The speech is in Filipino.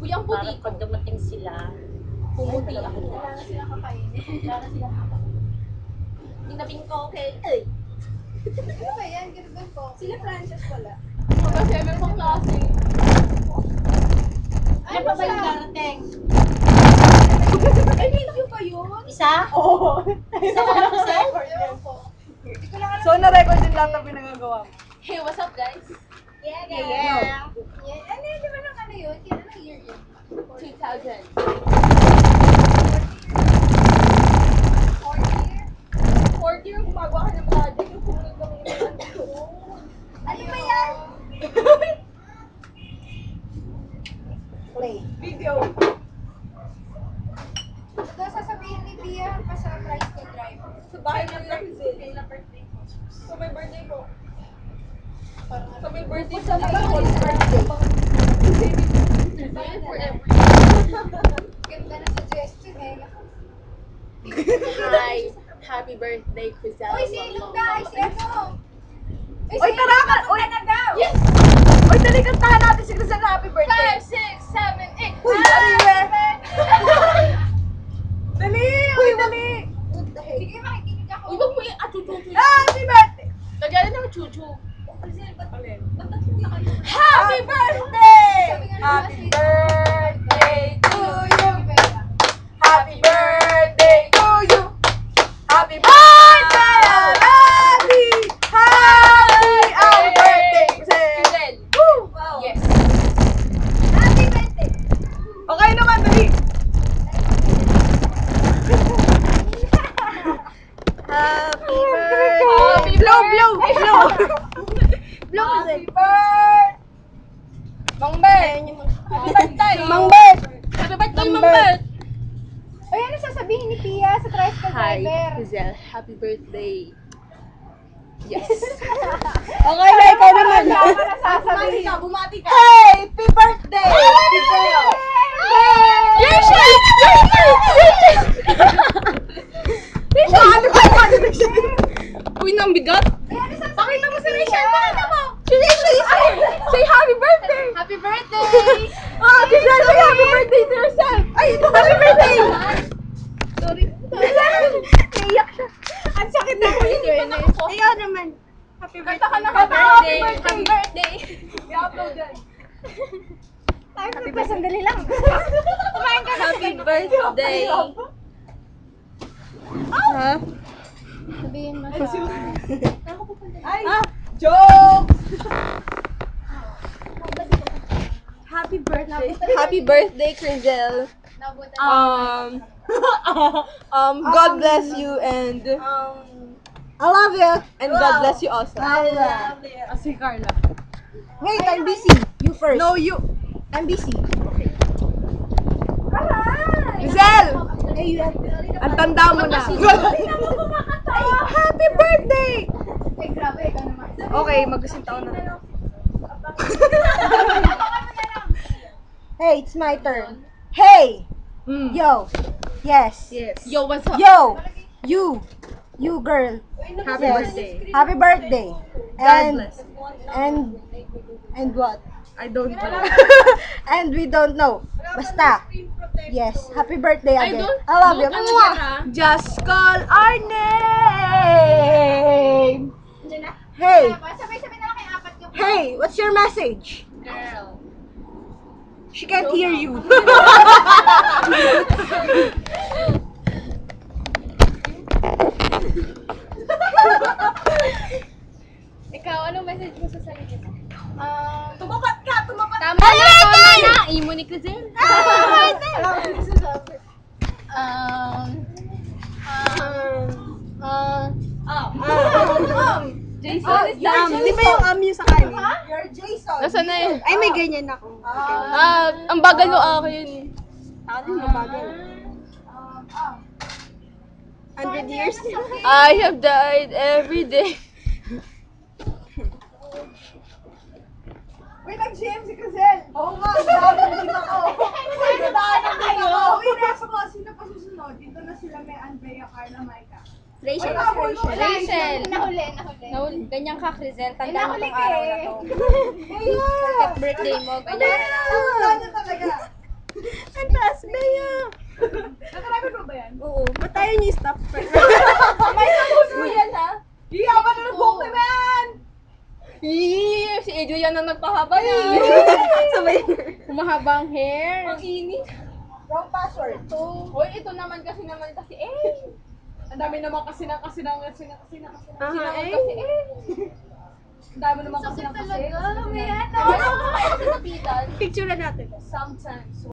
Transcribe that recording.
Uy, ang puti Para pag dumating sila, pumuti ako. Wala na silang kakainin. Wala na sila kakain. Tinabing ko, okay. Ay! Ano ba yan? Ganun po. Sila Frances wala. Mga 7 pang klase. Ano pa ba yung darating? Ay, video pa yun? isa? Oo. Isa ka lang kasi? Ewan ko. Hindi ko lang alam. So, na-record din lahat ng pinagagawa mo. Hey, what's up, guys? Yeah, Yeah. Yeah. Ano yun? Di ba nang ano yun? Anong year yun? 2000. Fourth year? 4th year, gumagawa ka ng project. Yung pumunod kami ng Ano ba yan? Play. Video. Ito sasabihin ni Pia pa sa price ko driver. Sa bahay ng Lakizil. Kailan birthday ko? So, may birthday ko. So, may birthday sa mga birthday. Ayan, forever. Ganda na suggestion eh. Hi. Happy birthday, Crisel. Uy, si Luda! Ay, si ano? Oy, tara ka! Oy, na daw! Yes! Oy, dali kantahan natin si Crisel na happy birthday. 5, 6, 7, 8. Uy, dali Dali! Uy, dali! Sige, makikinig ako. Uy, wag mo yung atututu. Happy birthday! Lagyan na ng chuchu. Crisel, ba't tatlo na kayo? Happy birthday! Sabi nga Happy naman, birthday to you! Happy birthday. Happy birthday to you! Happy birthday! Happy! Happy birthday, Crisel! Crisel. Woo! Yes. Happy birthday! Okay naman, dali! Happy birthday! Blow, blow, blow! Blow, Happy birthday! Mang Bert. Happy birthday. Mang Bert! Happy birthday, Mang Bert. Ay, ano sasabihin ni Pia sa tricycle driver? Crisel. Happy birthday. Yes. Okay na, ikaw naman. Wala ka na sasabihin. Bumati ka. Happy birthday! Rachel! Ano ba? Uy, nang bigat. Ay, ano sasabihin? Pakita mo si Rachel. Pakita mo. Si Rachel. Say happy birthday. Happy birthday! Crisel, say happy birthday to yourself! Ay, happy birthday! Sorry. Naiyak siya. Ang sakit na po yun. Ikaw naman. Happy birthday. Kanta ka na happy birthday. Happy birthday. I-upload yan. Happy birthday! Sandali lang. Kumain ka na. Happy birthday. Ha? Sabihin mo Ay! Joke! Happy birthday. Happy birthday, Crisel. God bless you and I love you. God bless you also. I love you. Si Carla. Wait, I'm busy. You first. No, you. I'm busy. Crisel! Ang tanda mo na. Happy birthday! Ay, grabe. Ikaw naman. Okay, mag-isang taon na. Hey, it's my turn. Hey! Mm. Yo! Yes. Yes. Yo, what's up? Yo! You girl. Happy Yes. birthday. Happy birthday. God bless. And what? I don't know. And we don't know. Basta. Yes. Happy birthday I again. don't I love you. look ano Mwah! yan, ha? Just call our name. Hey. Sabay-sabay na lang kayo apat yung... Hey, what's your message? Girl. She can't hear you. Ikaw, anong message mo sa sarili mo? Tumapat ka! Tumapat Tama na. Imo ni Crisel. Jason is Di ba yung yung sa kanin? You're Jason. Nasaan na yun? Ay, may ganyan ako. Ang bagal no akin. Ano yung bagal? 100 years. I have died every day. Wait, nag-GM si Crisel. Oo nga, dami ako. Wait, dami kayo. Uy, next mo, sino pa susunod? Dito na sila may Andrea, Carla, Micah. Rachel. Rachel. Nahuli. Ganyan ka, Crisel. Tanda mo nahuli tong ka araw eh. na to. Ayun! Birthday mo, ganyan ka na. Ano talaga? yan ang nagpahaba yan. Humahabang hair. Ang init. Wrong password. Hoy, ito naman kasi ang dami naman kasi na kasi. Ang dami naman kasi na kasi. May ano. Ano kasi napitan? Picture na natin. Sometimes.